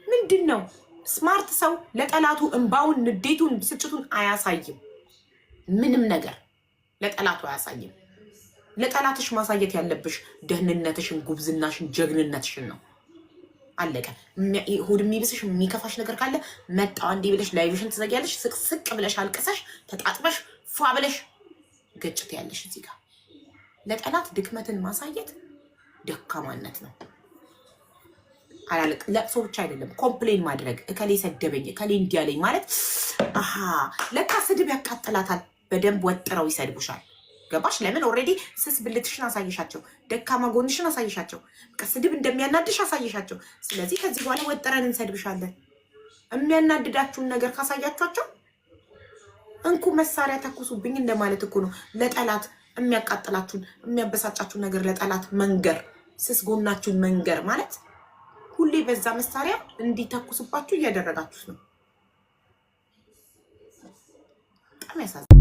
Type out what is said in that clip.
ምንድነው? ስማርት ሰው ለጠላቱ እንባውን፣ ንዴቱን፣ ብስጭቱን አያሳይም። ምንም ነገር ለጠላቱ አያሳይም። ለጠላትሽ ማሳየት ያለብሽ ደህንነትሽን፣ ጉብዝናሽን፣ ጀግንነትሽን ነው። አለቀ። ሆድ የሚብስሽ የሚከፋሽ ነገር ካለ መጣው አንዴ ብለሽ ላይቭሽን ትዘጊያለሽ። ስቅስቅ ብለሽ አልቅሰሽ ተጣጥበሽ ፏ ብለሽ ገጭት ያለሽ እዚህ ጋር ለጠላት ድክመትን ማሳየት ደካማነት ነው። አላለቅ ለቅሶ ብቻ አይደለም፣ ኮምፕሌን ማድረግ እከሌ ሰደበኝ እከሌ እንዲያለኝ ማለት አሃ ለካ ስድብ ያቃጥላታል። በደንብ ወጥረው ይሰድቡሻል። ገባሽ? ለምን ኦልሬዲ ስስ ብልትሽን አሳየሻቸው፣ ደካማ ጎንሽን አሳየሻቸው፣ ስድብ እንደሚያናድሽ አሳየሻቸው። ስለዚህ ከዚህ በኋላ ወጥረን እንሰድብሻለን። የሚያናድዳችሁን ነገር ካሳያችኋቸው እንኩ መሳሪያ ተኩሱብኝ እንደማለት እኮ ነው። ለጠላት የሚያቃጥላችሁን የሚያበሳጫችሁን ነገር ለጠላት መንገር፣ ስስ ጎናችሁን መንገር ማለት ሁሌ በዛ መሳሪያ እንዲተኩስባችሁ እያደረጋችሁት ነው። በጣም ያሳዝናል።